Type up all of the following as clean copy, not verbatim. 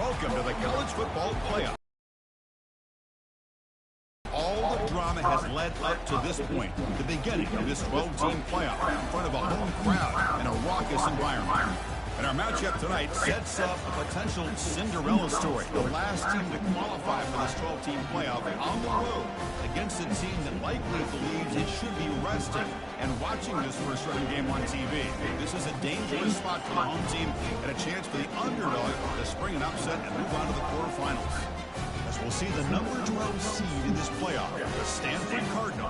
Welcome to the college football playoff. All the drama has led up to this point, the beginning of this 12-team playoff in front of a home crowd in a raucous environment. And our matchup tonight sets up a potential Cinderella story. The last team to qualify for this 12-team playoff on the road against a team that likely believes it should be resting and watching this first-round game on TV. This is a dangerous spot for the home team and a chance for the underdog to spring an upset and move on to the quarterfinals. As we'll see the number 12 seed in this playoff, the Stanford Cardinal,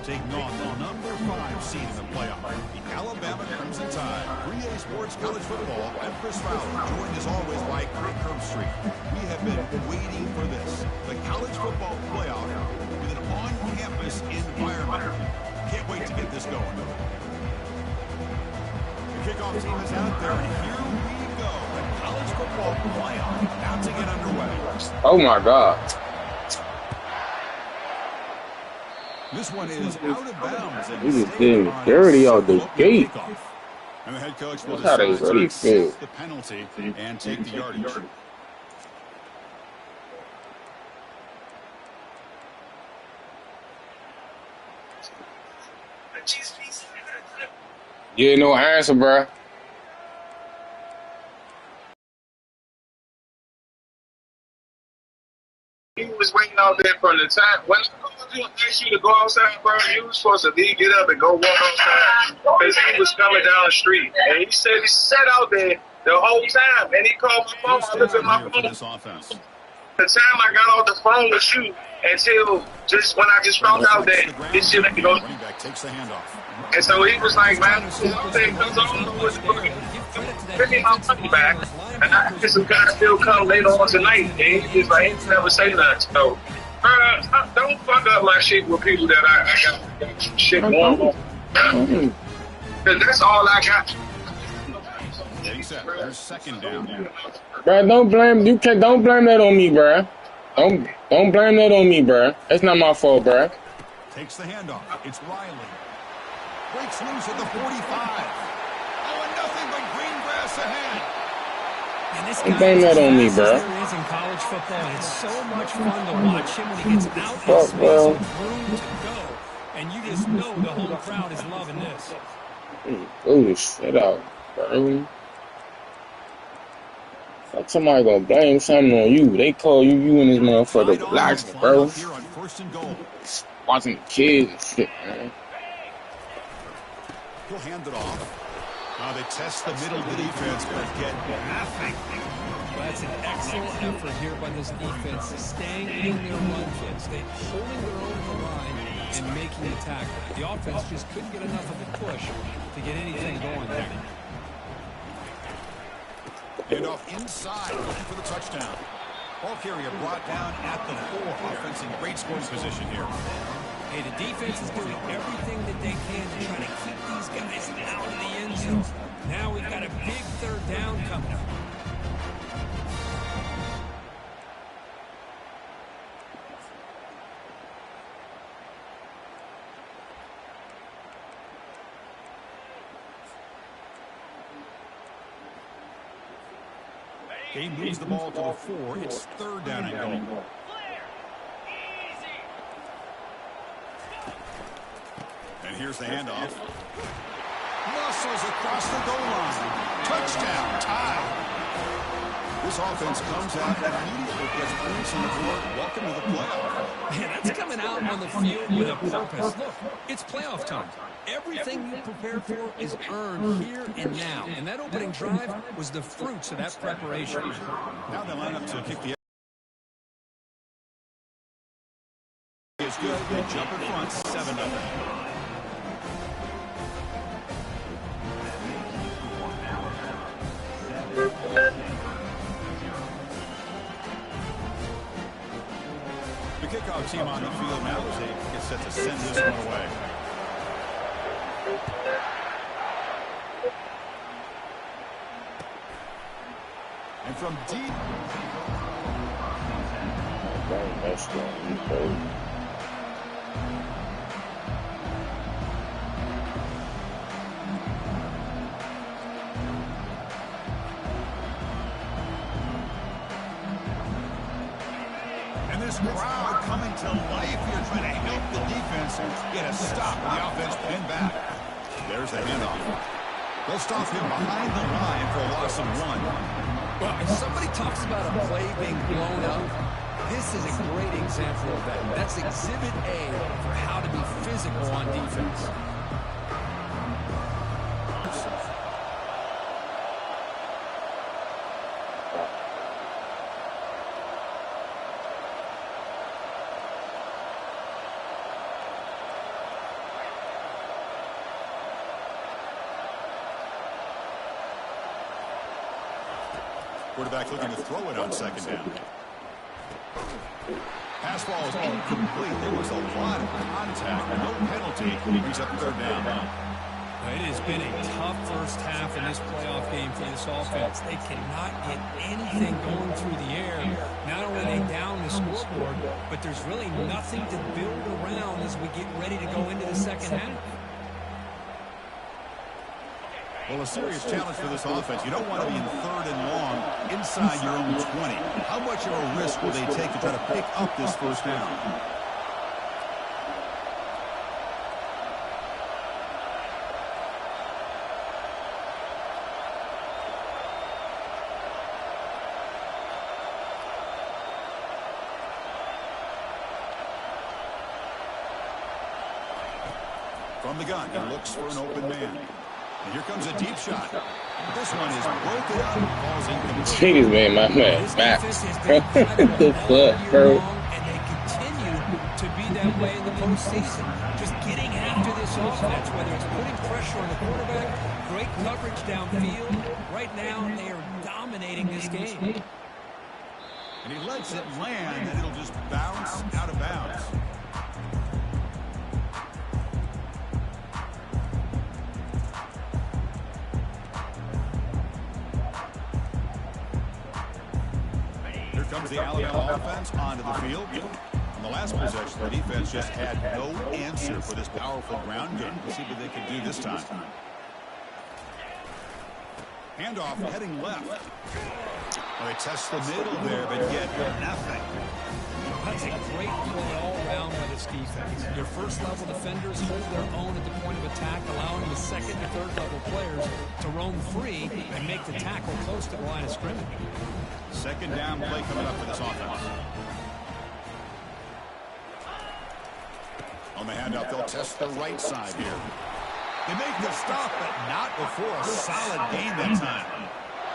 taking on the number 5 seed in the playoff, the Alabama Crimson Tide. 3A Sports College Football, I'm Chris Fowler, joined as always by Kirk Herbstreit. We have been waiting for this, the college football playoff with an on-campus environment. Can't wait to get this going. The kickoff team is out there, and here we go. The college football playoff about to get underway. Oh my God. This one is out of bounds. He just getting dirty out the gate. And the head coach will That's how they decide really to feel. accept the penalty and take the yardage. Yeah, no answer, bro. He was waiting out there from the time when I called you and asked you to go outside, bro. You was supposed to leave, get up, and go walk outside because he was coming down the street. And he said he sat out there the whole time. And he called my phone. I looked at my phone. The time I got off the phone with you until just when I just found out that this shit ain't go. Running back takes the handoff. And so he was like, man, everything comes on. Give me my money back. And I guess some guy still come later on tonight. And he just like, he never say nothing. So, don't fuck up my shit with people that I got shit going on. Because that's all I got. There's second down. Bro, don't blame that on me, bro. Don't blame that on me, bro. That's not my fault, bro. Takes the handoff. It's Riley. Breaks loose at the 45. Oh, and nothing but green grass ahead. And this Don't guy blame that on me, as bro. there is in college football, and it's so much fun to watch him when he gets out in space with room to go. And you just know the whole crowd is loving this. Oh, this shit out, bro. Like somebody gonna blame something on you. They call you and this motherfucker relaxing, bro. Here on first and goal. Watching the kids and shit, man. He'll hand it off. Now they test the middle of the defense, but get nothing. Well, that's an excellent effort here by this defense, staying in their run fits. They holding their own at the line and making the tackle. The offense just couldn't get enough of a push to get anything going there. Handoff inside, looking for the touchdown. Ball carrier brought down at the 4. Offense in great scoring position here. Hey, the defense is doing everything that they can to try to keep these guys out of the end zone. Now we've got a big third down coming up. He moves the ball to the 4. It's third down and goal. And here's the handoff. Muscles across the goal line. Touchdown, tie. This offense comes out and immediately gets points on the board. Welcome to the playoff. Man, that's coming out on the field with a purpose. Look, it's playoff time. Everything you prepare for is earned here and now. And that opening drive was the fruits of that preparation. Now they line up to kick the is good. They jump in front, 7-0. The kickoff team on the field now as they get set to send this one away. And from deep. this crowd coming to life here, trying to help the defense get a stop with the offense pinned back. There's the handoff. They'll stop him behind the line for a loss of 1. Well, if somebody talks about a play being blown up, this is a great example of that. That's exhibit A for how to be physical on defense. Quarterback looking to throw it on second down. Pass ball is incomplete. There was a lot of contact. No penalty. He brings up third down. It has been a tough first half in this playoff game for this offense. They cannot get anything going through the air. Not only are they down the scoreboard, but there's really nothing to build around as we get ready to go into the second half. Well, a serious challenge for this offense. You don't want to be in third and long inside your own 20. How much of a risk will they take to try to pick up this first down? From the gun, he looks for an open man. And here comes a deep shot. This one is broken up and falls incomplete. Jeez, man, my man, Max. The fuck, bro? And they continue to be that way in the postseason. Just getting after this offense, whether it's putting pressure on the quarterback, great coverage downfield. Right now, they are dominating this game. And he lets it land, and it'll just bounce out of bounds. Comes the Alabama offense onto the field. In the last possession, the defense just had no answer for this powerful ground game. Let's see what they can do this time. Handoff heading left. Well, they test the middle there, but yet nothing. That's a great play all around by this defense. Your first-level defenders hold their own at the point of attack, allowing the second and third-level players to roam free and make the tackle close to the line of scrimmage. Second down play coming up for this offense. On the handoff, they'll test the right side here. They make the stop, but not before a solid gain that time.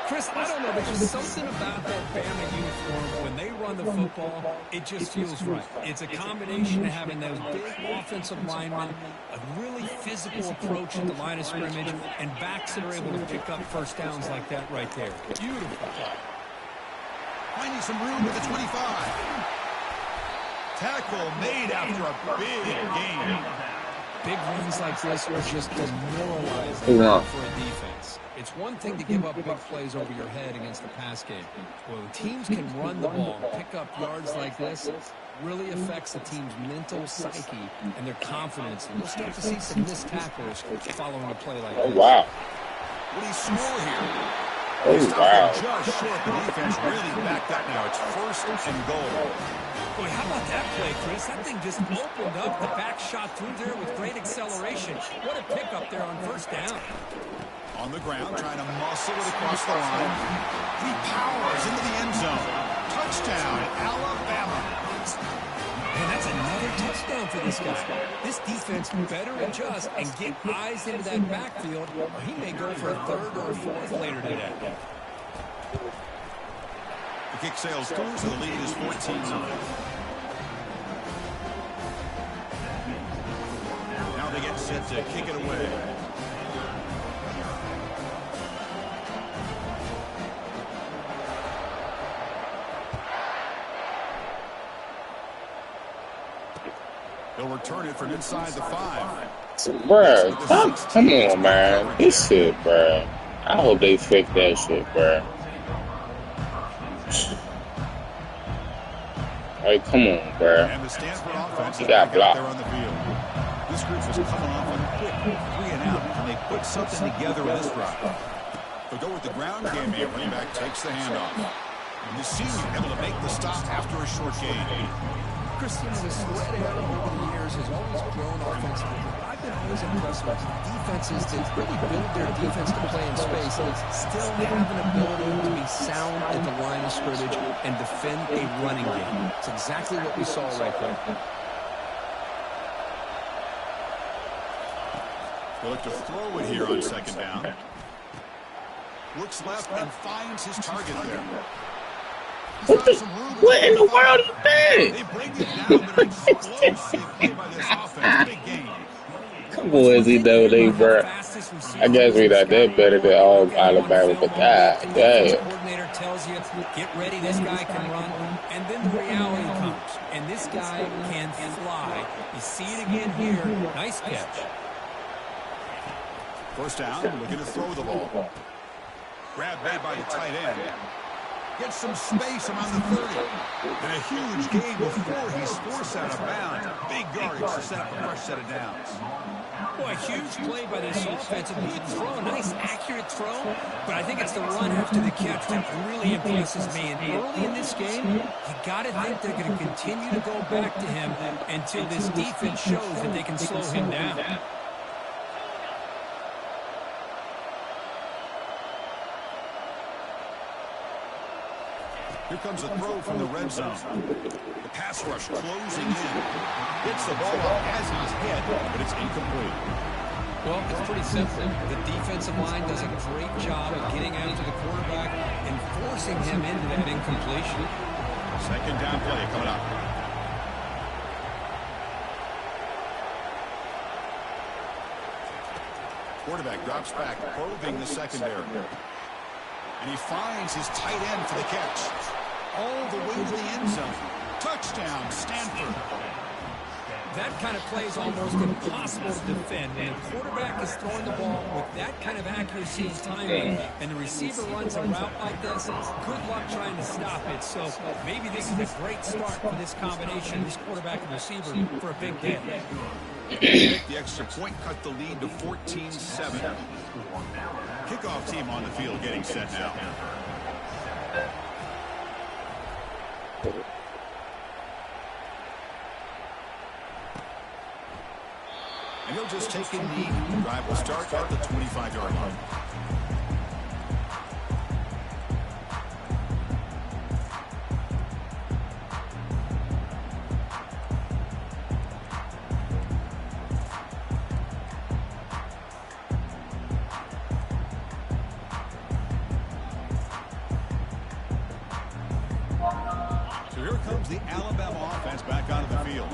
Chris, I don't know, there's just something about that Bama uniform. When they run the football, it just feels right. It's a combination of having those big offensive linemen, a really physical approach at the line of scrimmage, and backs that are able to pick up first downs like that right there. Beautiful. Finding some room at the 25. Tackle made after a big gain. Big runs like this are just demoralizing for a defense. It's one thing to give up big plays over your head against the pass game. When teams can run the ball and pick up yards like this, it really affects the team's mental psyche and their confidence. And you'll start to see some missed tackles following a play like this. Oh, wow. What do you score here? Oh, wow. Just short. The defense really backed up now. It's first and goal. Boy, how about that play, Chris? That thing just opened up. The back shot through there with great acceleration. What a pickup there on first down. On the ground, trying to muscle it across the line. He powers into the end zone. Touchdown, Alabama. And that's another touchdown for this guy. This defense better adjust and get eyes into that backfield, or he may go for a third or a fourth later today. The kick sails through, so the lead is 14-9. Now they get set to kick it away. They'll return it from inside the 5. Bruh, come on, man. This shit, bruh. I hope they fix that shit, bruh. Alright, come on, bruh. And the Stanford offense He got blocked. there on the field. This group is coming off a quick 3 and out, and they put something together with this drive. They'll go with the ground game here. Running back takes the handoff. And the senior able to make the stop after a short gain. Christian, the spread era over the years has always grown offensively. I've been always impressed with defenses that really build their defense to play in space, still have an ability to be sound at the line of scrimmage and defend a running game. It's exactly what we saw right there. He'll look to throw it here on second down. Looks left and finds his target there. What in the world is that? They bring it down, but explosive play by this offense. Big gain. Come on, is he though, they, bro? I guess we not that better than all Alabama, but god damn. Coordinator tells you, get ready, this guy can run, and then the reality comes, and this guy can fly. You see it again here. Nice catch. First down, looking to throw the ball. Grab made by the tight end. Gets some space around the 30. And a huge gain before he's forced out of bounds. Big yardage to set up a fresh set of downs. Boy, a huge play by this offense. A good throw, a nice accurate throw. But I think it's the run after the catch that really impresses me. And early in this game, you got to think they're going to continue to go back to him until this defense shows that they can slow him down. Here comes a throw from the red zone. The pass rush closing in. Hits the ball up as he's hit, but it's incomplete. Well, it's pretty simple. The defensive line does a great job of getting after the quarterback and forcing him into that incompletion. Second down play coming up. Quarterback drops back, probing the secondary. And he finds his tight end for the catch. All the way to the end zone. Touchdown, Stanford. That kind of play is almost impossible to defend. When the quarterback is throwing the ball with that kind of accuracy and timing, and the receiver runs a route like this, good luck trying to stop it. So maybe this is a great start for this combination, this quarterback and receiver, for a big day. The extra point cut the lead to 14-7. Kickoff team on the field getting set now. And he'll just take a knee. The drive will start at the 25-yard line. The Alabama offense back onto the field.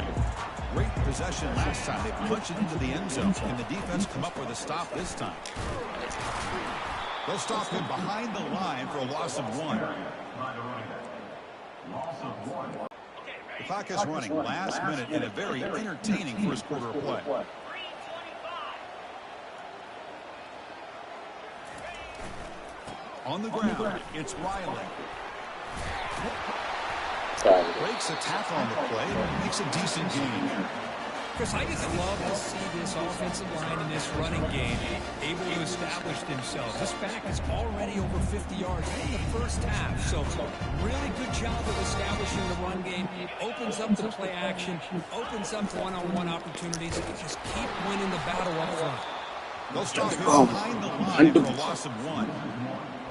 Great possession last time. They punched it into the end zone. Can the defense come up with a stop this time? They'll stop him behind the line for a loss of 1. The clock is running. Last minute and a very entertaining first quarter of play. On the ground, it's Riley. Breaks a tackle on the play, makes a decent gain. Chris, I just love to see this offensive line in this running game able to establish themselves. This back is already over 50 yards in the first half. So really good job of establishing the run game. Opens up the play action, opens up one-on-one opportunities. Just keep winning the battle up front. They'll stop him behind the line for a loss of 1.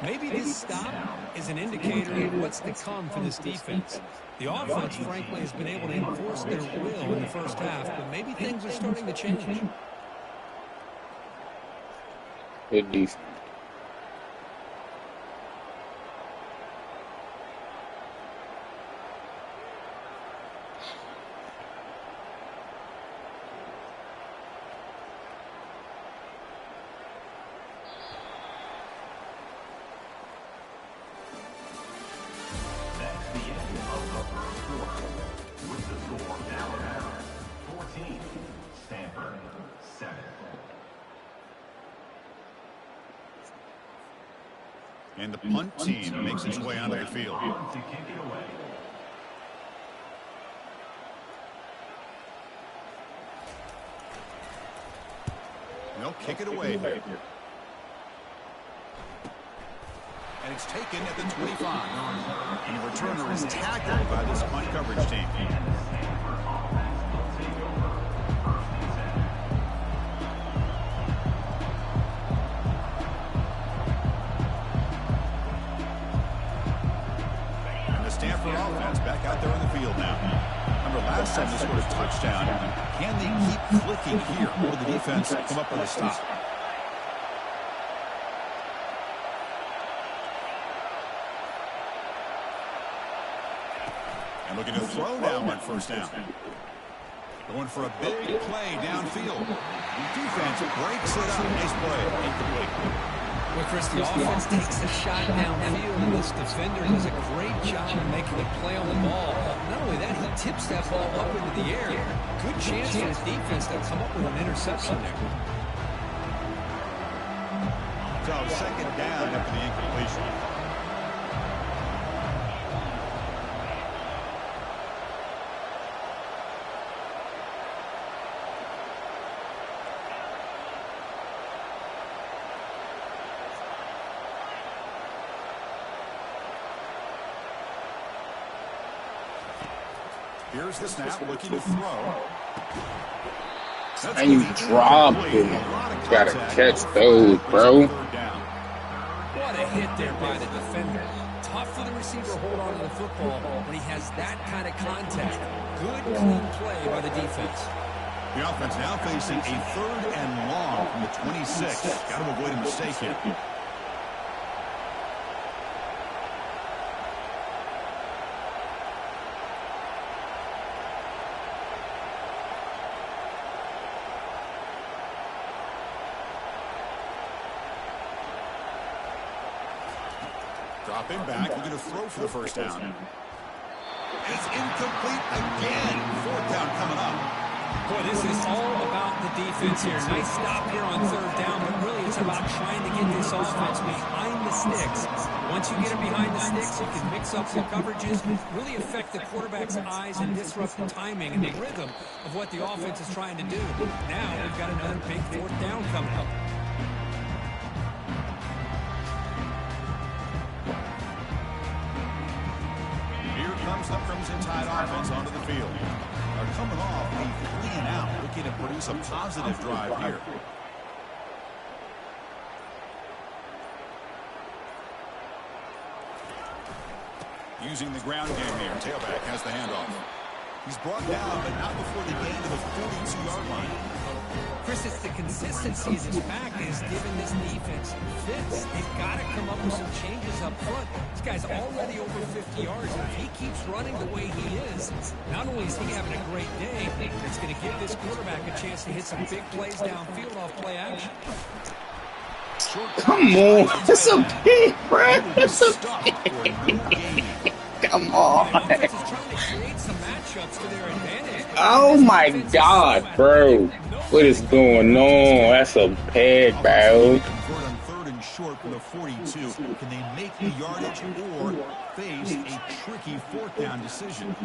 Maybe this stop is an indicator of what's to come for this defense. The offense, frankly, has been able to enforce their will in the first half, but maybe things are starting to change. Good defense. And the punt team makes its way onto the field. They'll kick it away here. And it's taken at the 25. And the returner is tackled by this punt coverage team. And the Stanford offense back out there on the field now. Remember last time they scored a touchdown. Can they keep clicking here? Or the defense come up with a stop? And looking to throw now on first down. Going for a big play downfield. The defense breaks it up. Nice play. Incomplete. Well, Chris, the offense takes the shot downfield, and this defender does a great job of making a play on the ball. Not only that, he tips that ball up into the air. Good chance for his defense to come up with an interception there. So second down after the incompletion. Here's the snap, looking to throw. And you drop it. Gotta catch those, bro. What a hit there by the defender. Tough for the receiver to hold on to the football when he has that kind of contact. Good, clean play by the defense. The offense now facing a 3rd and long from the 26. Got to avoid a mistake here. Dropping back, looking to throw for the first down. It's incomplete again. 4th down coming up. Boy, this is all about the defense here. Nice stop here on 3rd down, but really it's about trying to get this offense behind the sticks. Once you get it behind the sticks, you can mix up the coverages, really affect the quarterback's eyes and disrupt the timing and the rhythm of what the offense is trying to do. Now we've got another big 4th down coming up. Comes the Crimson Tide offense onto the field. Are coming off a 3-and-out, looking to produce a positive drive here. Using the ground game here. Tailback has the handoff. He's brought down, but not before they gain to the 42-yard line. Chris, it's the consistency of this pack is giving this defense fits. They've got to come up with some changes up front. This guy's already over 50 yards, and if he keeps running the way he is, not only is he having a great day, it's going to give this quarterback a chance to hit some big plays downfield off play action. Come on. That's a pick, bro. That's a pick. Come on. Oh, my God, bro. What is going on? That's a pick, bro. Convert on 3rd and short from the 42. Can they make the yardage or face a tricky 4th down decision?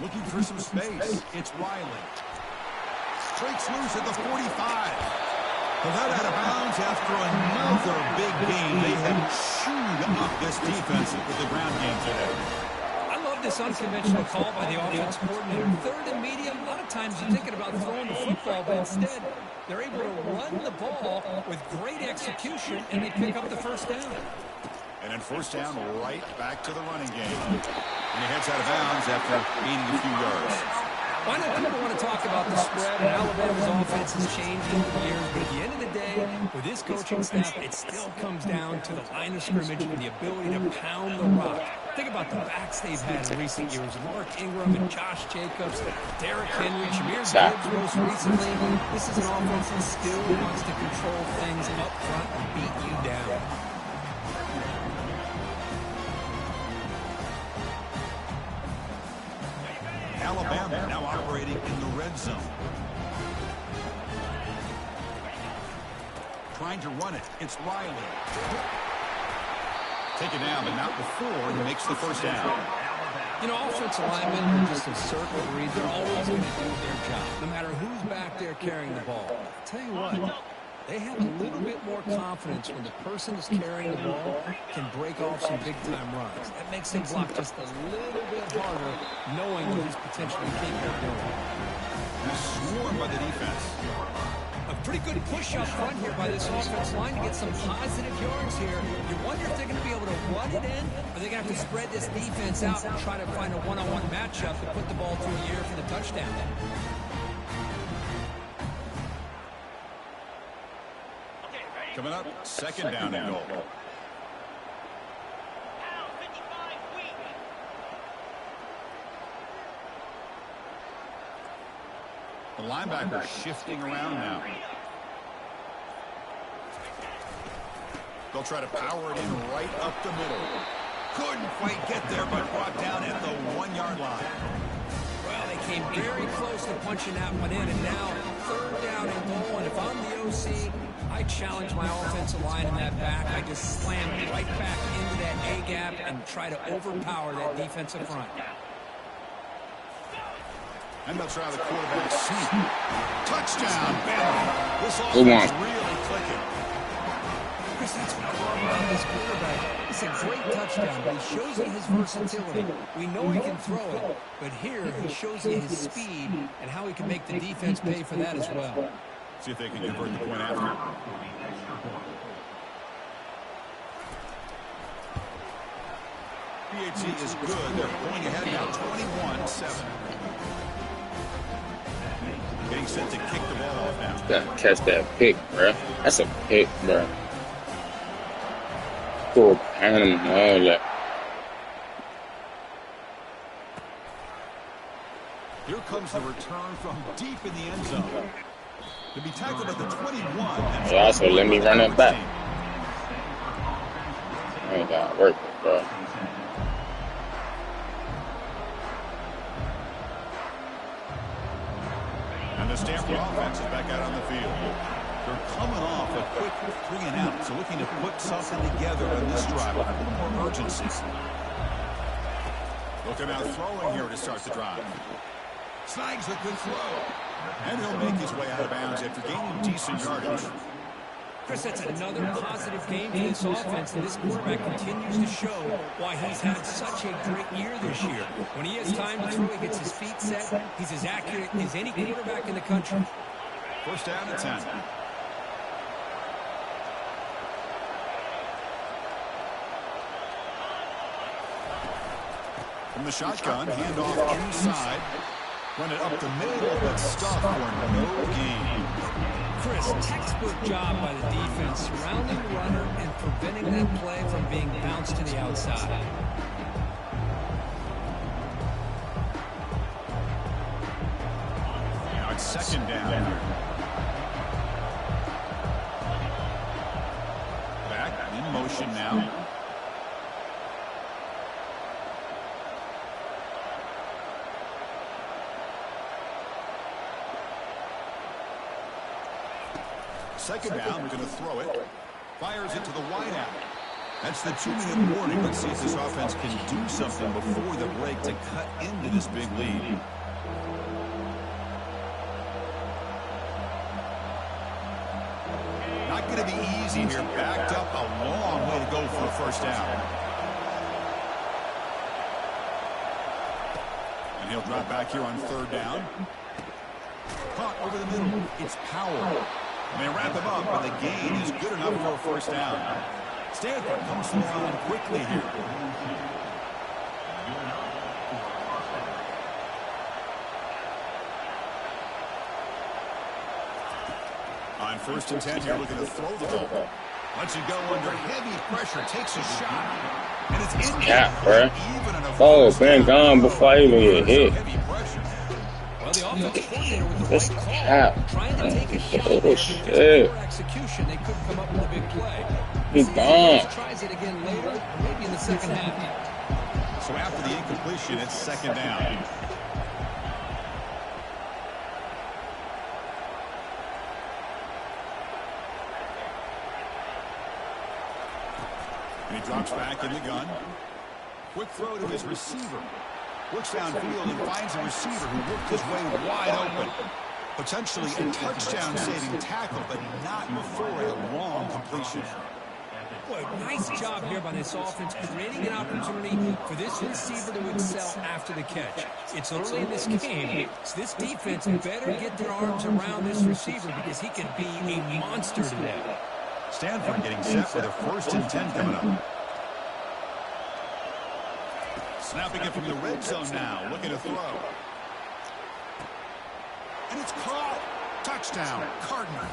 Looking for some space. It's Riley. Breaks loose at the 45. Well, that out of bounds after another big game. They have chewed up this defense with the ground game today. I love this unconventional call by the offense coordinator. 3rd and medium, a lot of times you're thinking about throwing the football, but instead they're able to run the ball with great execution, and they pick up the first down. And then first down right back to the running game. And he heads out of bounds after gaining a few yards. I know people want to talk about the spread, and Alabama's offense has changed over the years, but at the end of the day, with this coaching staff, it still comes down to the line of scrimmage and the ability to pound the rock. Think about the backs they've had in recent years. Mark Ingram and Josh Jacobs, Derrick Henry, Jameer Gibbs most recently. This is an offense that still wants to control things up front and beat you down. Alabama now operating in the red zone. Trying to run it. It's Riley. Taken down, but not before he makes the first down. You know, offensive linemen are just a circle read. They're always going to do their job, no matter who's back there carrying the ball. I'll tell you what, they have a little bit more confidence when the person is carrying the ball can break off some big-time runs. That makes them block just a little bit harder, knowing what he's potentially capable of doing. He's swarmed by the defense. A pretty good push up front here by this offense line to get some positive yards here. You wonder if they're going to be able to run it in, or they're going to have to spread this defense out and try to find a one-on-one matchup to put the ball through the air for the touchdown. Coming up, second down and goal. The linebacker shifting around now. They'll try to power it in right up the middle. Couldn't quite get there, but brought down at the 1-yard line. Well, they came very close to punching that one in, and now third down and goal. And if I'm the OC, I challenge my offensive line in that back. I just slam right back into that A-gap and try to overpower that defensive front. And they'll try the quarterback sneak. Touchdown, Bama. This offense really clicking. Chris, that's what I love about this quarterback. It's a great touchdown, but he shows you his versatility. We know he can throw it, but here he shows you his speed and how he can make the defense pay for that as well. See if they can convert the point after. PAT is good. They're going ahead now, 21-7. Getting set to kick the ball off now. Gotta catch that pick, bro. That's a pick, bro. Full pan and all that. Here comes the return from deep in the end zone. To be tackled at the 21. They also let me run it back. I ain't got work, bro. And the Stanford offense is back out on the field. They're coming off a quick 3-and-out, so looking to put something together on this drive with a little more urgency. Looking out throwing here to start the drive. Snags a good throw. And he'll make his way out of bounds after gaining decent yardage. Chris, that's another positive game for this offense, and this quarterback continues to show why he's had such a great year this year. When he has time to throw, he gets his feet set. He's as accurate as any quarterback in the country. First down and 10. From the shotgun, handoff inside. Run it up the middle, but stuffed for no gain. Chris, textbook job by the defense, surrounding the runner and preventing that play from being bounced to the outside. Now it's second down. Back in motion now. Second down, we're going to throw it. Fires it to the wideout. That's the 2-minute warning. Let's see if this offense can do something before the break to cut into this big lead. Not going to be easy here. Backed up a long way to go for a first down. And he'll drop back here on third down. Caught over the middle. It's Powell. And they wrap him up, but the gain is good enough for a first down. Stanford comes to the line quickly here. On first and 10 here, looking to throw the ball. Lets it go under heavy pressure, takes a shot. And it's in. Yeah, bro. Oh, been gone before I even get hit. Well, the offensive coordinator with the That's right cap. call, trying to take a shot. Oh, shit. Execution, they couldn't come up with a big play. He's gone. Tries it again later, maybe in the second half. So after the incompletion, it's second down. And he drops back in the gun. Quick throw to his receiver. Looks downfield and finds a receiver who worked his way wide open. Potentially a touchdown-saving tackle, but not before a long completion. Boy, nice job here by this offense, creating an opportunity for this receiver to excel after the catch. It's early in this game, so this defense better get their arms around this receiver because he could be a monster today. Stanford getting set for their 1st and 10 coming up. Snapping it from the red zone now, looking to throw. And it's caught. Touchdown, Cardinal.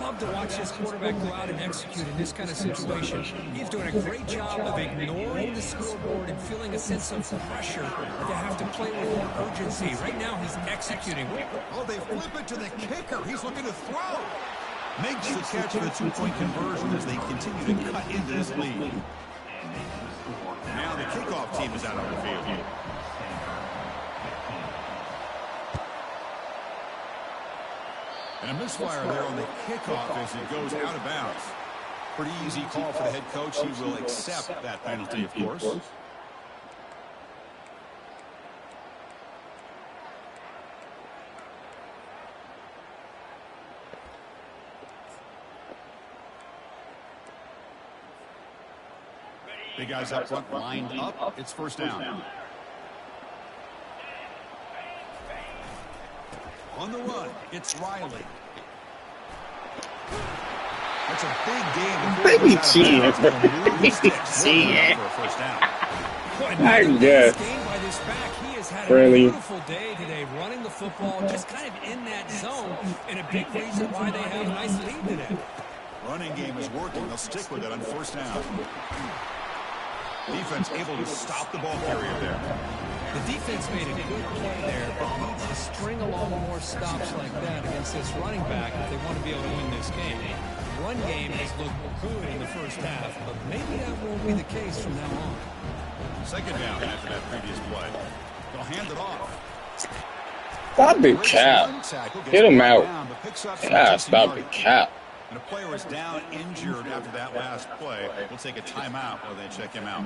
Love to watch this quarterback go out and execute in this kind of situation. He's doing a great job of ignoring the scoreboard and feeling a sense of pressure to have to play with more urgency. Right now, he's executing. Oh, they flip it to the kicker. He's looking to throw. Makes the catch for the 2-point conversion as they continue to cut into this lead. Now the kickoff team is out on the field. And a misfire there on the kickoff as it goes out of bounds. Pretty easy call for the head coach. He will accept that penalty, of course. Big guys up front lined up. It's 1st down. On the run, it's Riley. That's a big game. Baby cheating. Baby cheating. I guess. He has had a beautiful day today, running the football, just kind of in that zone, and a big reason why they have a nice lead today. Running game is working. They'll stick with it on 1st down. Defense able to stop the ball carrier there. The defense made a good play there, but needs to string along more stops like that against this running back if they want to be able to win this game. The run game has looked good in the 1st half, but maybe that won't be the case from now on. 2nd down after that previous play. They'll hand it off. Stop the cap. Get him out. Yeah, stop the cap. And a player is down injured after that last play. We'll take a timeout while they check him out.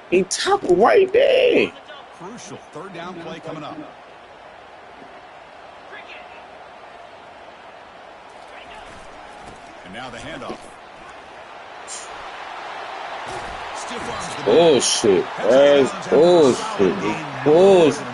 He toppled right there. Crucial 3rd down play coming up. And now the handoff. Bullshit. That's bullshit. Bullshit.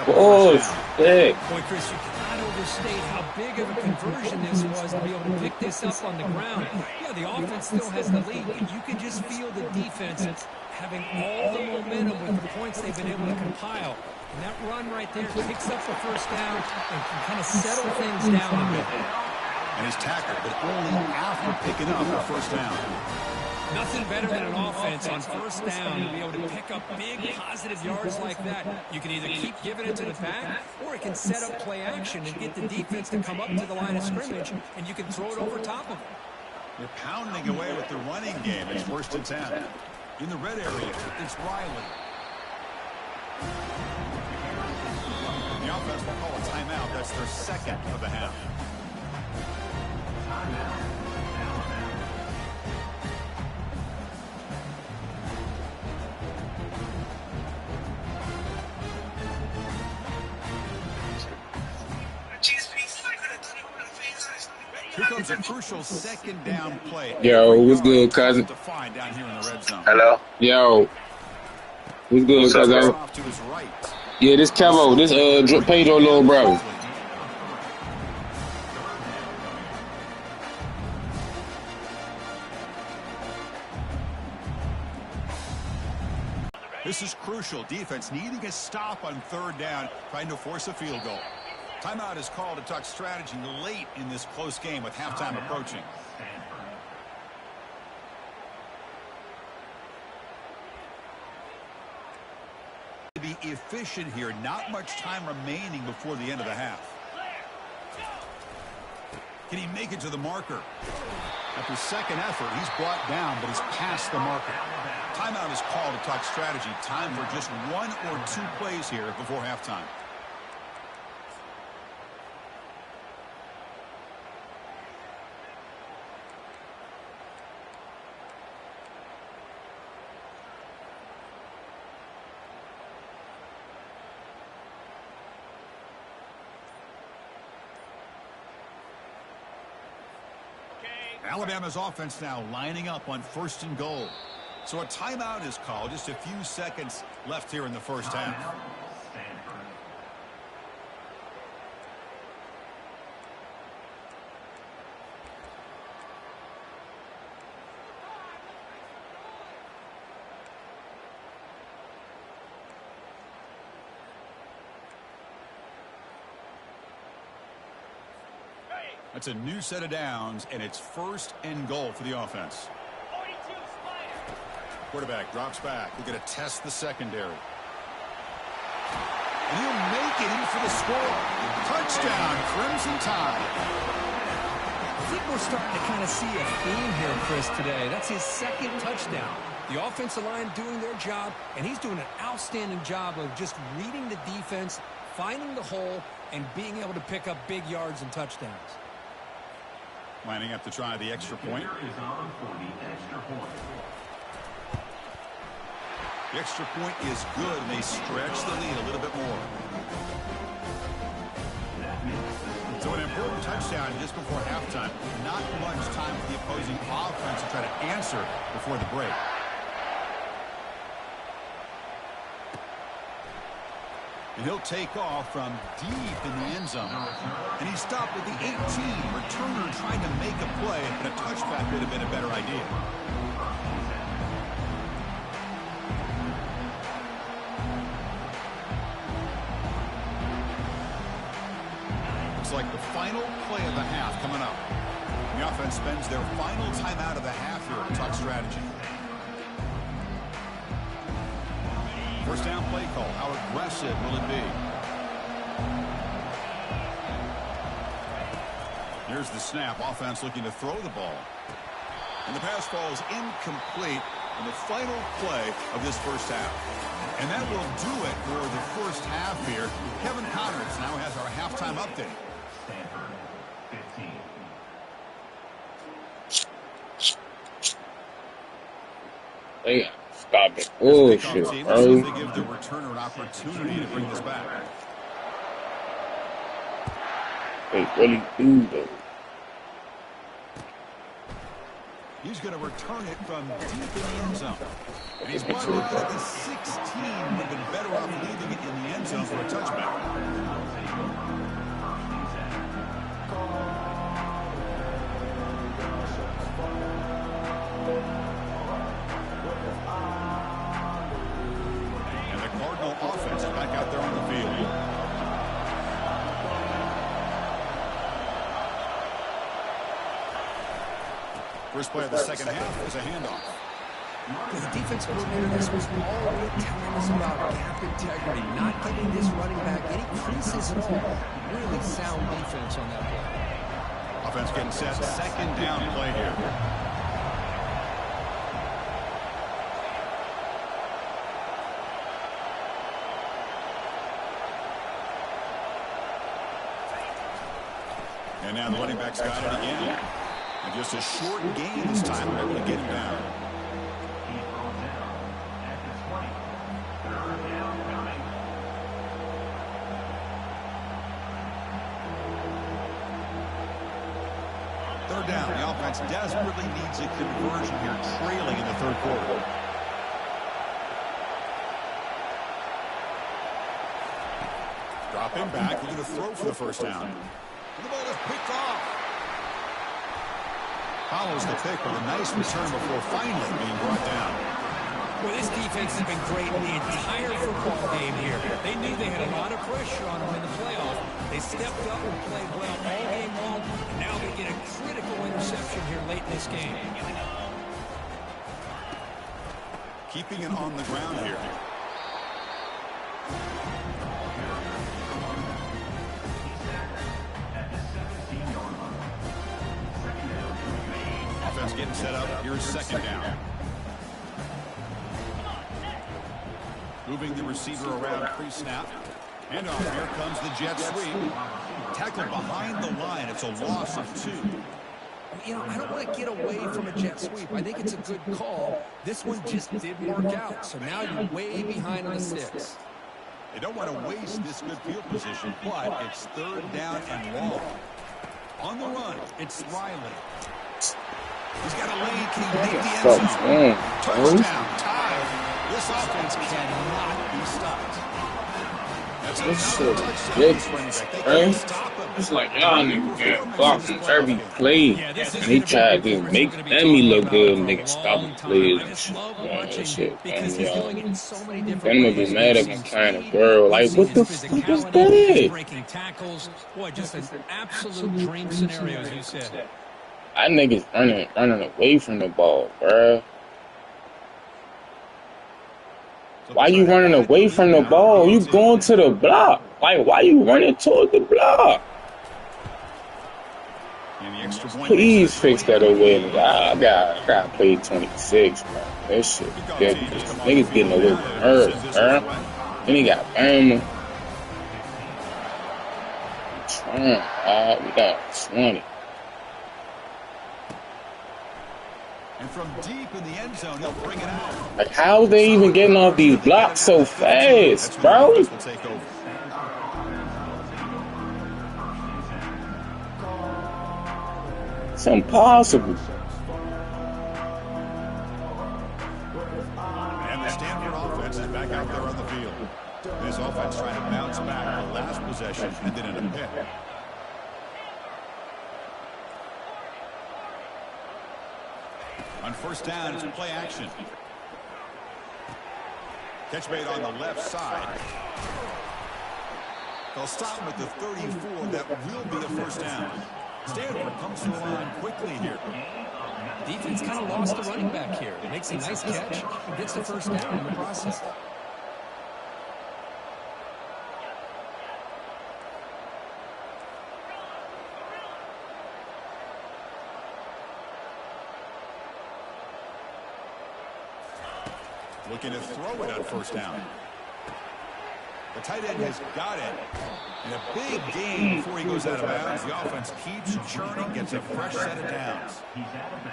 Bullshit. Boy, Chris, you cannot overstate how big of a conversion this was to be able to pick this up on the ground. Yeah, the offense still has the lead, but you can just feel the defense having all the momentum with the points they've been able to compile. And that run right there picks up the 1st down and can kind of settle things down a bit. And he's tackled, but only after picking up the 1st down. Nothing better than an offense on 1st down to be able to pick up big positive yards like that. You can either keep giving it to the back, or it can set up play action and get the defense to come up to the line of scrimmage, and you can throw it over top of them. They're pounding away with the running game. It's 1st and 10. In the red area, it's Riley. The offense will call a timeout. That's their 2nd of the half. Here comes a crucial 2nd down play. Yo, what's good, cousin? To find down here in the red zone. Hello? Yo. What's good, cousin? Off to his right. Yeah, this Kevo. This Pedro little brother. This is crucial. Defense needing a stop on 3rd down, trying to force a field goal. Timeout is called to talk strategy late in this close game with halftime approaching. To be efficient here, not much time remaining before the end of the half. Can he make it to the marker? After 2nd effort, he's brought down, but he's past the marker. Timeout is called to talk strategy. Time for just 1 or 2 plays here before halftime. Alabama's offense now lining up on 1st and goal. So a timeout is called. Just a few seconds left here in the first half. That's a new set of downs, and it's 1st and goal for the offense. Quarterback drops back. We're going to test the secondary. And he'll make it in for the score. Touchdown, Crimson Tide. I think we're starting to kind of see a theme here, Chris, today. That's his 2nd touchdown. The offensive line doing their job, and he's doing an outstanding job of just reading the defense, finding the hole, and being able to pick up big yards and touchdowns. Lining up to try the extra point. The extra point is good, and they stretch the lead a little bit more. So an important touchdown just before halftime. Not much time for the opposing offense to try to answer before the break. And he'll take off from deep in the end zone. And he stopped at the 18. Returner trying to make a play, but a touchback would have been a better idea. Looks like the final play of the half coming up. The offense spends their final timeout of the half here at Tuck Strategy. First down play call. How aggressive will it be? Here's the snap. Offense looking to throw the ball. And the pass falls incomplete in the final play of this first half. And that will do it for the first half here. Kevin Connors now has our halftime update. Hey, stop it. Oh, shit, Let's see bro. if they give the returner an opportunity to bring this back. Hey, what do you do, though? He's going to return it from deep in the end zone. And he's brought it at the 16. Would have been better off leaving it in the end zone for a touchback. Offense is back out there on the field. First play of the second half is a handoff. The defense coordinator this was already telling us about gap integrity, not giving this running back any creases at all. Really sound defense on that play. Offense getting set. Second down play here. And now the running back's got it again. And just a short gain this time. We're able to get him down. Third down. The offense desperately needs a conversion here, trailing in the third quarter. Dropping back, looking to throw for the first down. The ball is picked off. Follows the pick with a nice return before finally being brought down. Well, this defense has been great in the entire football game here. They knew they had a lot of pressure on them in the playoff. They stepped up and played well all game long. And now they get a critical interception here late in this game. Keeping it on the ground here. Offense getting set up. Here's second down. Moving the receiver around pre-snap. And off. Here comes the jet sweep. Tackled behind the line. It's a loss of 2. You know, I don't want to get away from a jet sweep. I think it's a good call. This one just didn't work out. So now you're way behind on the sticks. They don't want to waste this good field position, but it's third down and long. On the run, it's Riley. He's got a lead. Can he make the end Fuck's zone? wrong, bro? Touchdown, tied. This offense cannot be stopped. That's This another shit touchdown. ridiculous, They bro. can't stop him. It's like y'all niggas getting blocked from every play. Yeah, this is And they gonna be a try to performance make we're gonna be me talking look about good and for a niggas stopping long time. plays I and just shit. love Man, that watching shit, because man, he's y'all. doing it in so many different Them ways. niggas We've mad at seen my kind of speed, girl. we've Like, seen what his the fuck is physicality, he's that? breaking tackles. Boy, just an absolute dream scenario, as you said. That niggas running away from the ball, bruh. Why you running away from the ball? You going to the block. Like, why you running toward the block? Please fix that awareness. I gotta play 26, bro. That shit ridiculous. Niggas getting a little hurt, bro. Then he got Bama. Trying, we got 20. And from deep in the end zone, he'll bring it out. Like, how they even getting off these blocks so fast, bro? It's impossible. And the Stanford offense is back out there on the field. This offense trying to bounce back. The last possession ended in a pick. On first down, it's play action. Catch made on the left side. They'll stop him at the 34. That will be a first down. Stanford comes to the line quickly here. Defense kind of lost the running back here. Makes a nice catch, gets the first down in the process. Looking to throw it on first down. The tight end has got it. And a big gain before he goes out of bounds. The offense keeps churning, gets a fresh set of downs.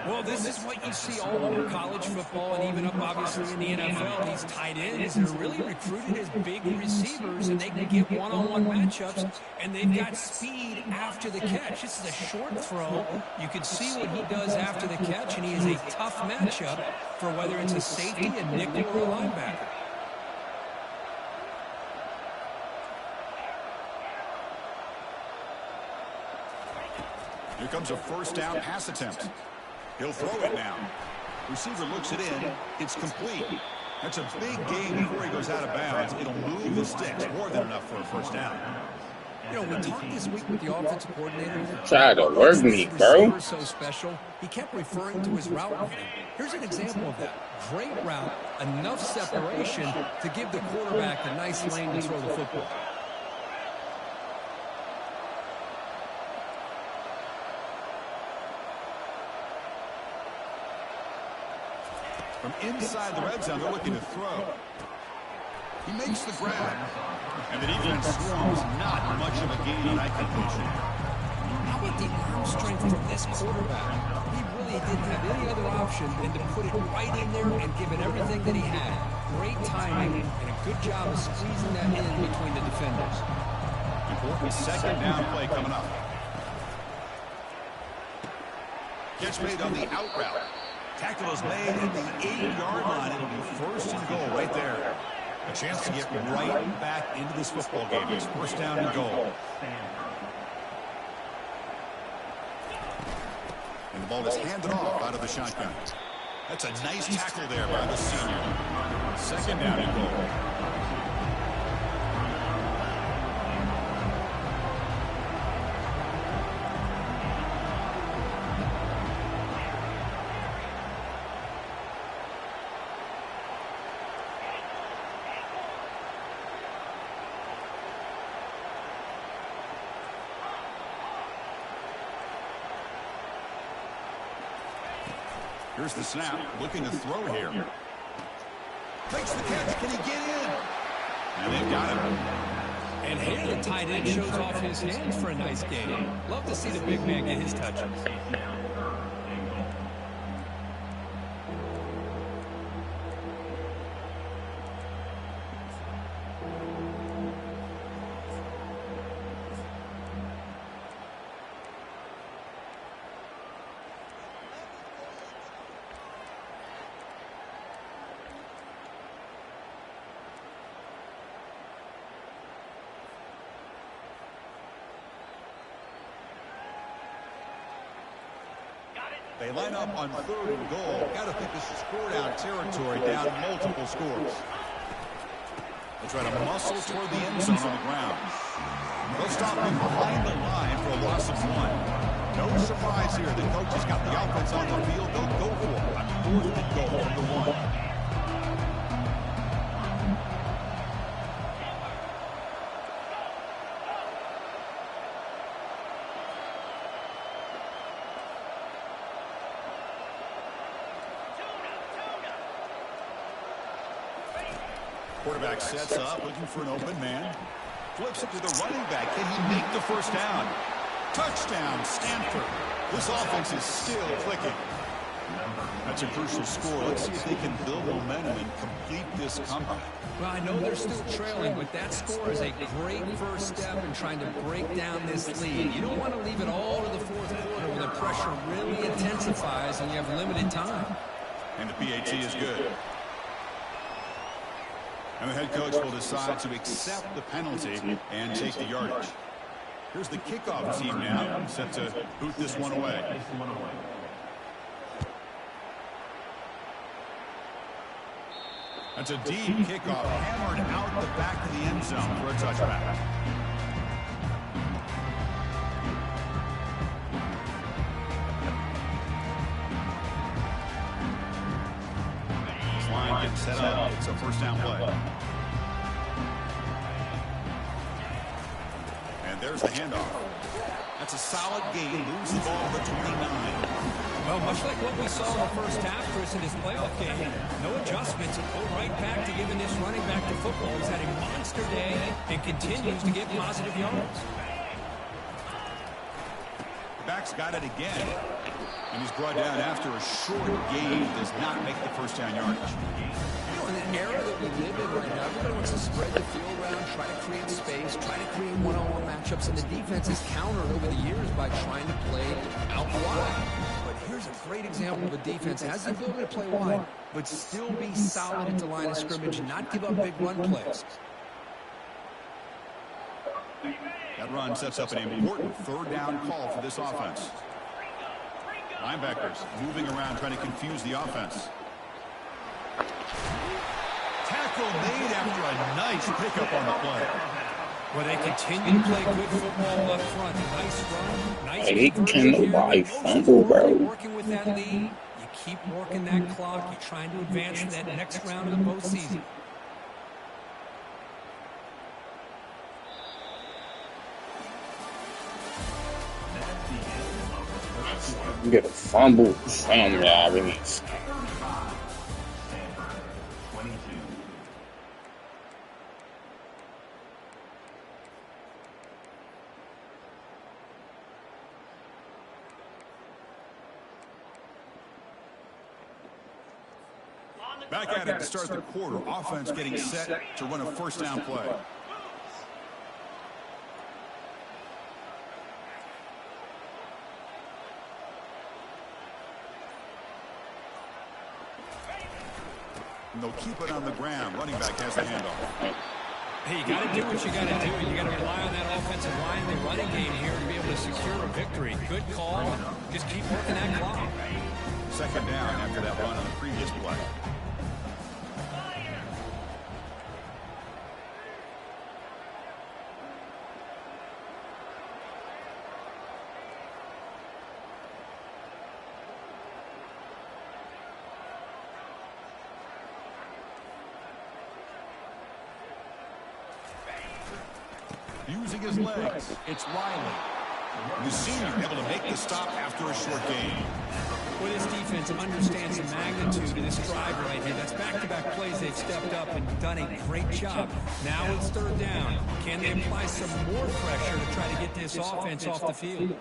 Well, this is what you see all over college football and even up, obviously, in the NFL. These tight ends are really recruited as big receivers, and they can get one-on-one matchups, and they've got speed after the catch. This is a short throw. You can see what he does after the catch, and he is a tough matchup for whether it's a safety, a nickel, or a linebacker. Here comes a first down pass attempt. He'll throw it now. Receiver looks it in. It's complete. That's a big gain before he goes out of bounds. It'll move the sticks. More than enough for a first down. You know, we talked this week with the offensive coordinator. Try to work me, bro. So special. He kept referring to his route running. Here's an example of that. Great route, enough separation to give the quarterback a nice lane to throw the football. From inside the red zone, they're looking to throw. He makes the grab. And the defense swarms. Not much of a gain on that completion. How about the arm strength from this quarterback? He really didn't have any other option than to put it right in there and give it everything that he had. Great timing and a good job of squeezing that in between the defenders. Important second down play coming up. Catch made on the out route. Tackle is made at the 8-yard line. It'll be first and goal right there. A chance to get right back into this football game. It's first down and goal. And the ball is handed off out of the shotgun. That's a nice tackle there by the senior. Second down and goal. Here's the snap, looking to throw here. Makes the catch, can he get in? And they've got him. And here the tight end shows off his hands for a nice game. Love to see the big man get his touches. They line up on 3rd and goal. Got to think this is score-down territory, down multiple scores. They try to muscle toward the end zone on the ground. They'll stop him behind the line for a loss of 1. No surprise here. The coach has got the offense on the field. They'll go for it on 4th and goal from the 1. Quarterback sets up, looking for an open man. Flips it to the running back. Can he make the first down? Touchdown, Stanford. This offense is still clicking. That's a crucial score. Let's see if they can build momentum and complete this comeback. Well, I know they're still trailing, but that score is a great first step in trying to break down this lead. You don't want to leave it all to the 4th quarter where the pressure really intensifies and you have limited time. And the PAT is good. And the head coach will decide to accept the penalty and take the yardage. Here's the kickoff team now, set to boot this one away. That's a deep kickoff, hammered out the back of the end zone for a touchback. This line gets set up. It's a first down play. And there's the handoff. That's a solid gain. Moves the ball to the 29. Well, much like what we saw in the first half, Chris, in his playoff game, no adjustments and go right back to giving this running back to football. He's had a monster day and continues to get positive yards. Back's got it again. And he's brought down after a short gain. Does not make the first down yardage. In an era that we live in right now, everybody wants to spread the field around, try to create space, try to create one-on-one matchups, and the defense has countered over the years by trying to play out wide. But here's a great example of a defense that has the ability to play wide, but still be solid at the line of scrimmage and not give up big run plays. That run sets up an important 3rd down call for this offense. Linebackers moving around, trying to confuse the offense. Tackle made after a nice pickup on the play. Well, they continue to play good football up front. Nice run, nice Hey, can nobody fumble, bro? working with that lead. You keep working that clock. You're trying to advance to that next round of the postseason. Get a fumble. Something I really. Back at it to start the quarter. Offense getting set to run a first down play. And they'll keep it on the ground. Running back has the handoff. Hey, you got to do what you got to do. You got to rely on that offensive line and the running game here to be able to secure a victory. Good call. Just keep working that clock. 2nd down after that run on the previous play. Using his legs, it's Riley. The senior able to make the stop after a short gain. Well, this defense understands the magnitude of this drive right here. That's back-to-back plays. They've stepped up and done a great job. Now it's 3rd down. Can they apply some more pressure to try to get this offense off the field?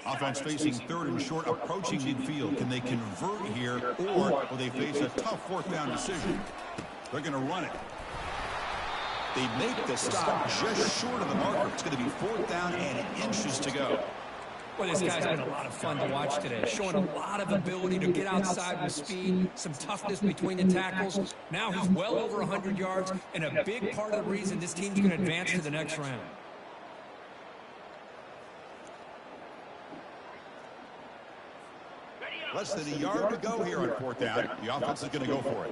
Offense facing 3rd and short, approaching midfield. Can they convert here, or will they face a tough 4th down decision? They're going to run it. They make the stop just short of the marker. It's going to be 4th down and inches to go. Well, this guy's been a lot of fun to watch today, showing a lot of ability to get outside with speed, some toughness between the tackles. Now he's well over 100 yards, and a big part of the reason this team's going to advance to the next round. Less than a yard to go here on 4th down. The offense is going to go for it.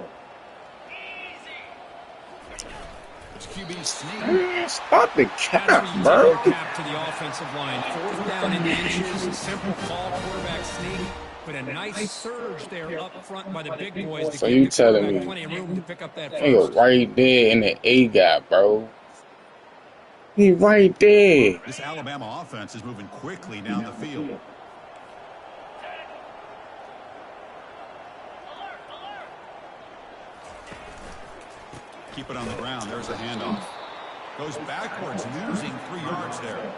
It's QB sneak. Stop the cap, bro. Cap to the offensive line. 4th down in inches. Simple call, quarterback sneak. But a nice surge there up front by the big boys. To So you telling me plenty of room to pick up that nigga right there in the A gap, bro. He right there. This Alabama offense is moving quickly down the field. Keep it on the ground. There's a handoff. Goes backwards, losing 3 yards there.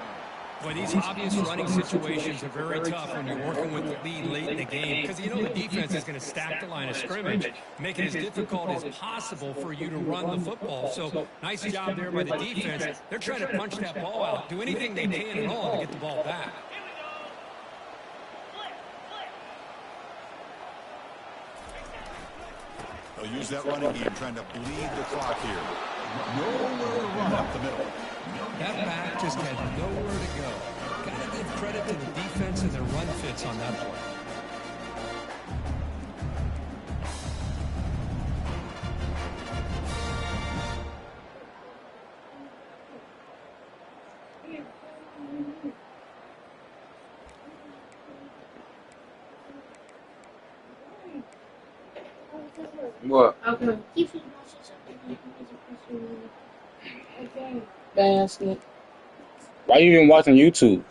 Boy, these obvious running situations are very tough when you're working with the lead late in the game because you know the defense is going to stack the line of scrimmage, make it as difficult as possible for you to run the football. So nice job there by the defense. They're trying to punch that ball out, do anything they can at all to get the ball back. They'll use that running game, trying to bleed the clock here. Nowhere to run up the middle. That back just had nowhere to go. Got to give credit to the defense and their run fits on that play. What? Okay. Bastard. Why you even watching YouTube?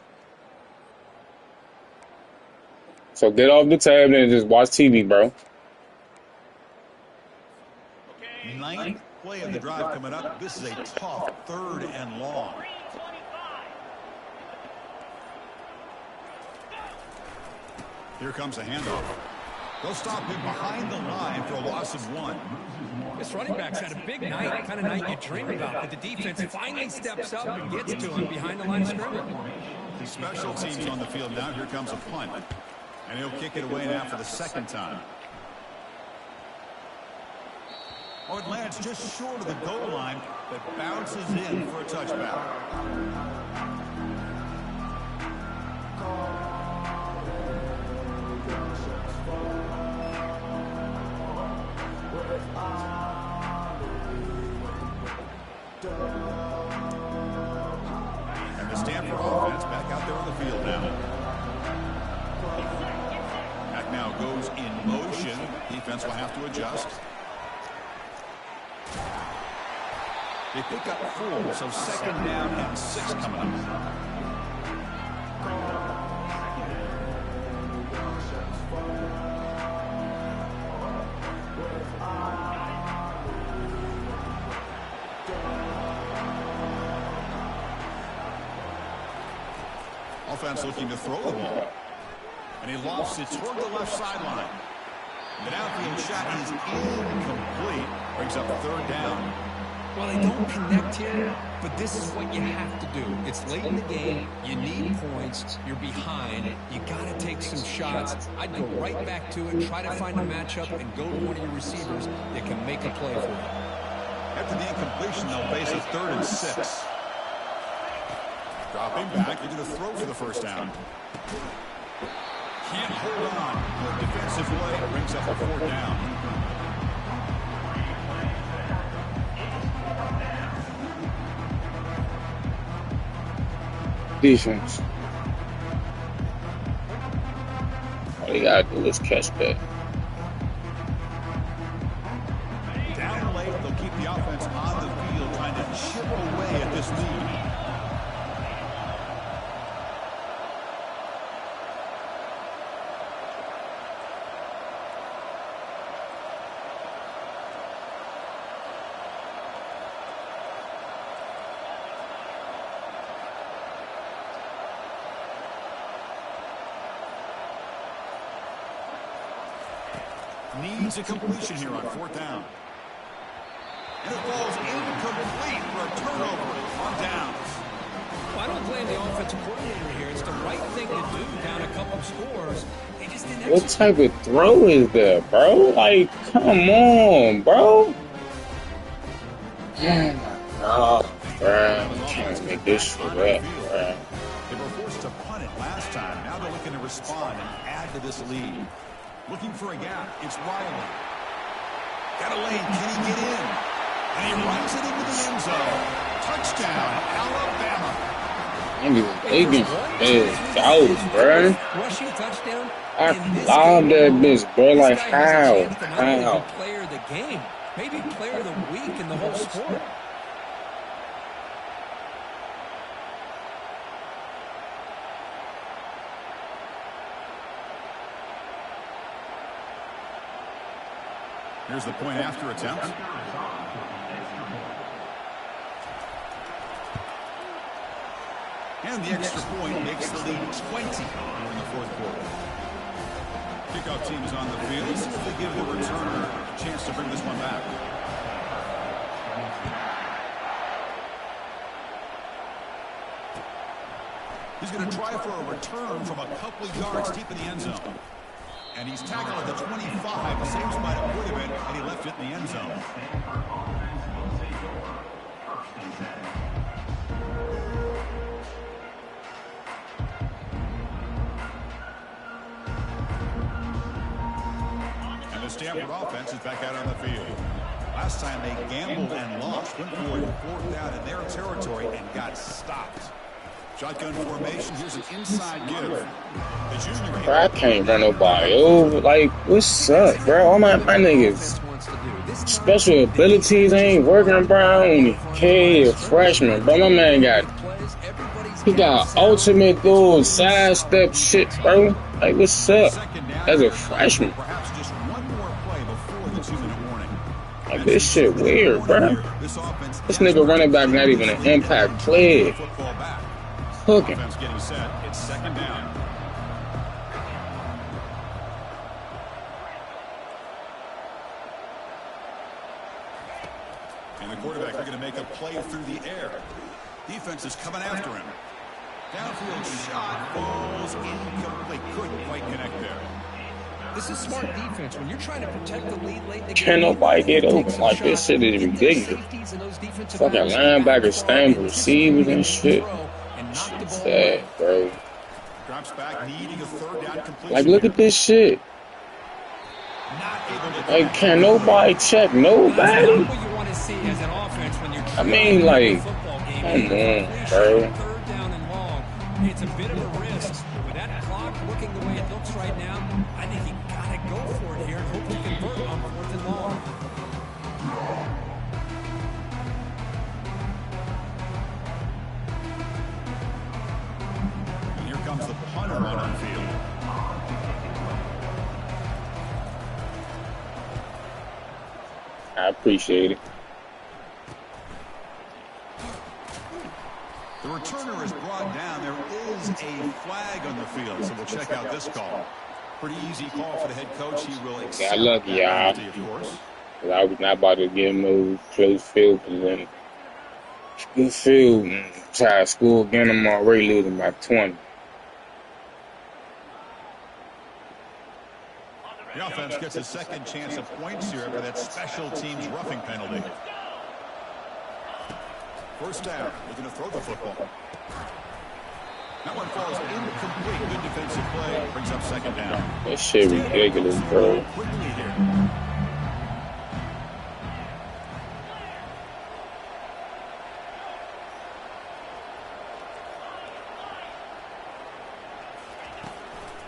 So get off the tab and just watch TV, bro. 9th play of the drive coming up. This is a tough 3rd and long. Here comes a handoff. They'll stop him behind the line for a loss of 1. This running back's had a big night, kind of night you dream about, but the defense finally steps up and gets to him behind the line of scrimmage. The special teams on the field now. Here comes a punt. And he'll kick it away now for the 2nd time. Oh, it lands just short of the goal line, but bounces in for a touchback. And the Stanford offense back out there on the field now. Back now goes in motion. Defense will have to adjust. They pick up 4, so 2nd down and 6 coming up. Offense looking to throw the ball. And he lofts it toward the left sideline. The downfield shot is incomplete. Brings up 3rd down. Well, they don't connect here, but this is what you have to do. It's late in the game. You need points. You're behind. You got to take some shots. I'd go right back to it, try to find a matchup, and go to one of your receivers that can make a play for you. After the incompletion, they'll face a 3rd and 6. Dropping back, they're going to throw for the 1st down. Can't hold on. Good defensive play brings up a 4th down. Defense. All you gotta do is catch that. Down late, they'll keep the offense on the field, trying to chip away at this lead. Needs a completion here on 4th down. And it falls incomplete for a turnover on downs. Well, I don't blame the offensive coordinator here. It's the right thing to do down a couple of scores. They just didn't What type of throw is that, bro? Like, come on, bro. Oh, my God, bro. Can't make this shit up, bro. They were forced to punt it last time. Now they're looking to respond and add to this lead. Looking for a gap. It's Riley. Got a lane. Can he get in? And he runs it into the end zone. Touchdown, Alabama. Bro. Rushing touchdown. I love that bitch, bro. Like, how? Player of the game, maybe player of the week in the whole sport. Here's the point after attempt. And the extra point makes the lead 20 in the fourth quarter. Kickoff team is on the field. Let's see if they give the returner a chance to bring this one back. He's going to try for a return from a couple of yards deep in the end zone. And he's tackled at the 25, the same spot it would have been, and he left it in the end zone. And the Stanford offense is back out on the field. Last time they gambled and lost, went for it fourth down in their territory and got stopped. Shotgun formation. Here's an inside give. Bro, I can't run nobody over. Like, what's up, bro? All my niggas special abilities ain't working, bro. Only kid, freshman, bro. My man got ultimate dude sidestep shit, bro. Like, what's up? As a freshman. Like, this shit weird, bro. This nigga running back not even an impact player. Hooking. Getting set. It's second down. And the quarterback are going to make a play through the air. Defense is coming after him. Downfield shot falls incomplete. Couldn't quite connect there. This is smart defense. When you're trying to protect the lead late in the game, can't nobody get open. Like, this shit is ridiculous. Fucking linebackers, stand receivers and shit. Sad, bro. Drops back, needing a third down completion. Like, look at this shit. Like, can nobody check nobody? I mean, like, come on, bro. Third down and long. It's a bit of a risk. With that clock looking the way it looks right now, I think you gotta go for it here and hope you convert on fourth and long. And here comes the punter on the field. I appreciate it. The returner is brought down. There is a flag on the field, so we'll check out this call. Pretty easy call for the head coach. He will accept. Got lucky, y'all. Of course. I was not about to give him a close field position. Good field. Try to score again. I'm already losing by 20. The offense gets a second chance at points here after that special teams roughing penalty. First down, looking to throw the football. That one falls incomplete. Good defensive play. Brings up second down. That shit ridiculous, bro. Quickly here.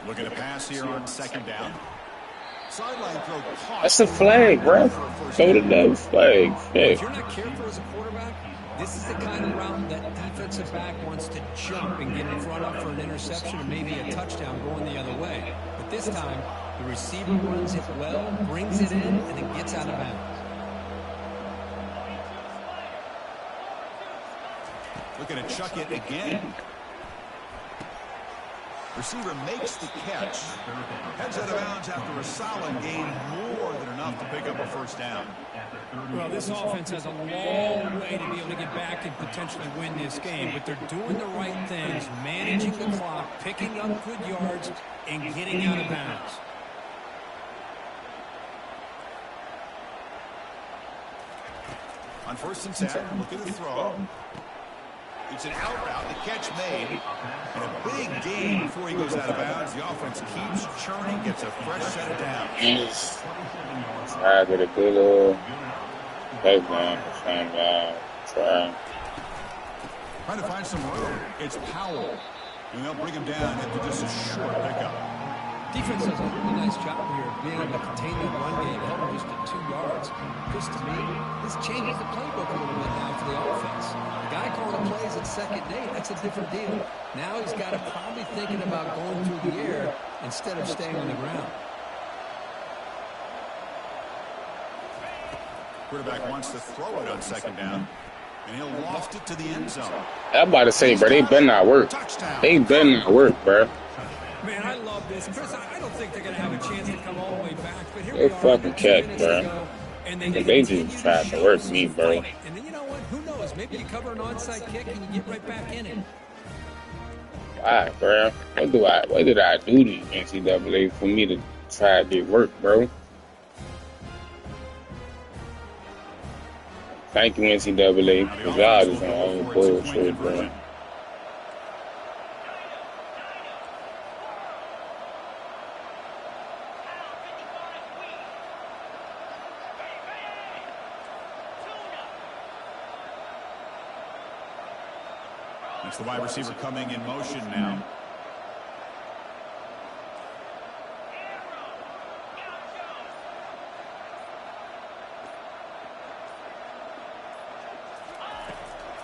Looking to pass here on second down. Sideline throw caught. That's a flag, bro. Go to that flag. If you're not careful as a quarterback, this is the kind of route that defensive back wants to jump and get in front of for an interception or maybe a touchdown going the other way. But this time, the receiver runs it well, brings it in, and then gets out of bounds. Looking to chuck it again. Receiver makes the catch. Heads out of bounds after a solid gain, more than enough to pick up a first down. Well, this offense has a long way to be able to get back and potentially win this game, but they're doing the right things, managing the clock, picking up good yards, and getting out of bounds. On first and 10, looking to throw. It's an out route. The catch made. And a big gain before he goes out of bounds. The offense keeps churning, gets a fresh set of downs. Yes. Try to get a good touchdown for some guy. Trying to find some room. It's Powell. And they'll bring him down after just a short pickup. Defense does a really nice job here of being able to contain the run game, held him just at 2 yards. Just to me, this changes the playbook a little bit now for the offense. The guy calling the plays at second day, that's a different deal. Now he's got to probably thinking about going through the air instead of staying on the ground. Quarterback wants to throw it on second down, and he'll loft it to the end zone. I'm about to say, bro, they better not work. They better not work, bro. Man, I love this. Chris, I don't think they're going to have a chance to come all the way back. But here They we are, fucking catch, bro. And They just tried to work me, bro. And then, you know what? Who knows? Maybe you cover an onside kick and you get right back in it. Why, bro? What did I do to NCAA for me to try to get work, bro? Thank you, NCAA, because y'all just on all bullshit, bro. It's the wide receiver coming in motion now.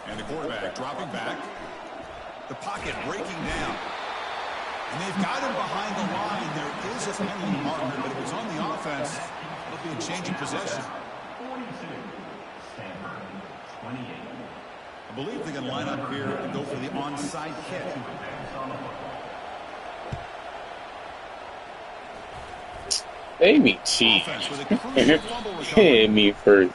And the quarterback dropping back. The pocket breaking down. And they've got him behind the line. There is a penalty marker, but if it's on the offense, it'll be a change of possession. I believe they're going to line up here and go for the onside kick. They be cheap. Hit me first.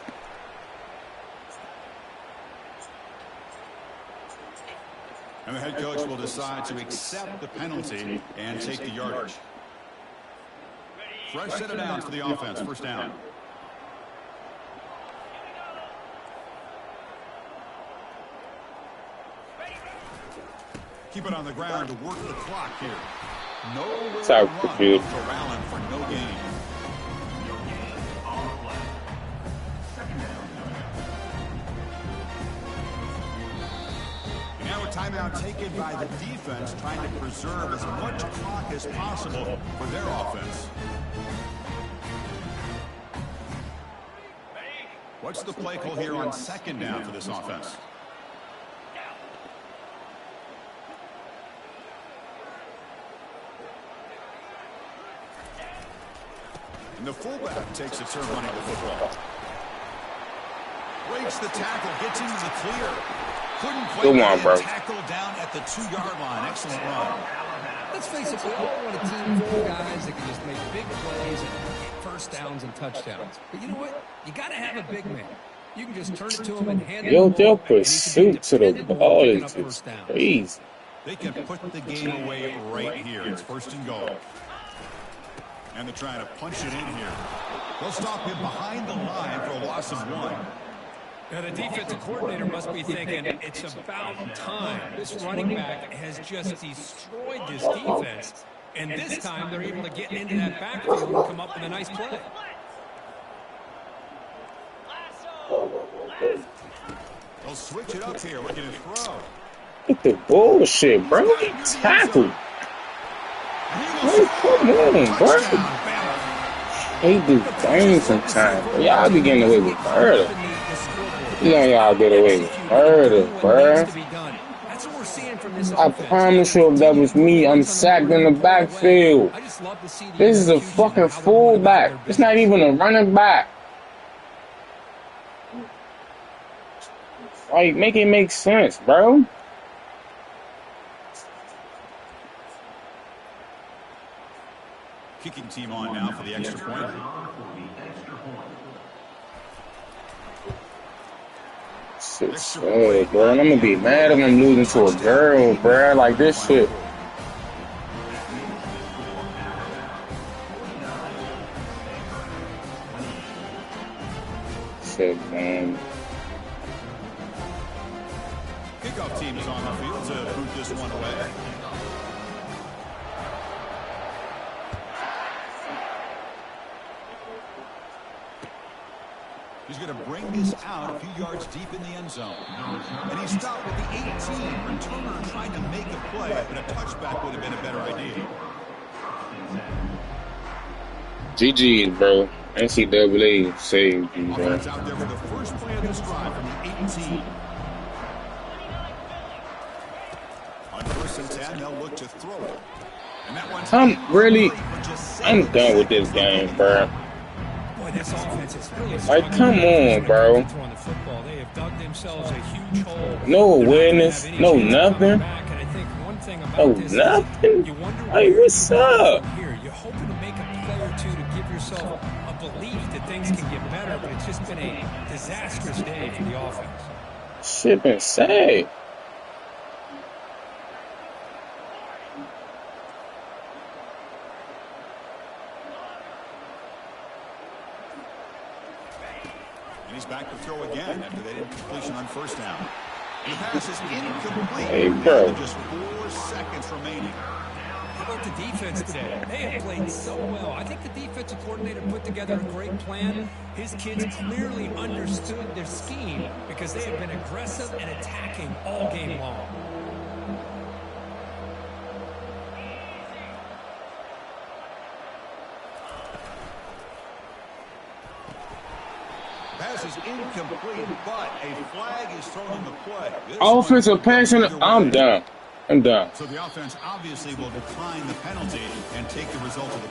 And the head coach will decide to accept the penalty and take the yardage. Fresh set of downs for the offense. First down. Keep it on the ground to work the clock here. Nowhere to run for Allen for no gain. Now a timeout taken by the defense, trying to preserve as much clock as possible for their offense. What's the play call here on second down for this offense? And the fullback takes a turn running the football. Breaks the tackle, gets into the clear. Couldn't quite get the tackle down at the 2-yard line. Excellent run. Let's face it, we all want a team full of guys that can just make big plays and get first downs and touchdowns. But you know what? You got to have a big man. You can just turn it to him and hand it over. Your pursuit to the ball is just crazy. They can put the game away right here. It's first and goal. And they're trying to punch it in here. They'll stop him behind the line for a loss of 1. Now, the defensive coordinator must be thinking, it's about time. This running back has just destroyed this defense. And this time, they're able to get into that backfield and come up with a nice play. They'll switch it up here, looking to throw. Look at the bullshit, bro. Tackle. Oh, come on, bro. They do things sometimes. Y'all be getting away with murder. You know y'all get away with murder, bro. I promise you if that was me, I'm sacked in the backfield. This is a fucking fullback. It's not even a running back. Like, make it make sense, bro. Kicking team on now for the extra point. Shit, bro. I'm gonna be mad if I'm losing to a girl, bro. Like this shit. Shit, man. Kickoff team is on the field to boot this one away. He's going to bring this out a few yards deep in the end zone. And he stopped with the 18. Returner trying to make a play, but a touchback would have been a better idea. GG's, bro. NCAA saved you, bro. Offense out there for the first play of this drive from the 18. On 1st and 10, they'll look to throw it. And that one's I'm done with this game, bro. Boy, this offense is really Like, come on, bro. throwing the football. They have dug themselves a huge hole. No awareness, no nothing. Oh, nothing? Hey, what's up? Here, you're hoping to make a play or two to give yourself a belief that things can get better, but it's just been a disastrous day for the offense. Shit been sad. And he's back to throw again after that incompletion on 1st down. The pass is incomplete. Hey, bro. Just 4 seconds remaining. How about the defense today? They have played so well. I think the defensive coordinator put together a great plan. His kids clearly understood their scheme because they have been aggressive and attacking all game long. Pass is incomplete, but a flag is thrown on the play. Offensive passing, I'm done. I'm done. So the offense obviously will decline the penalty and take the result of the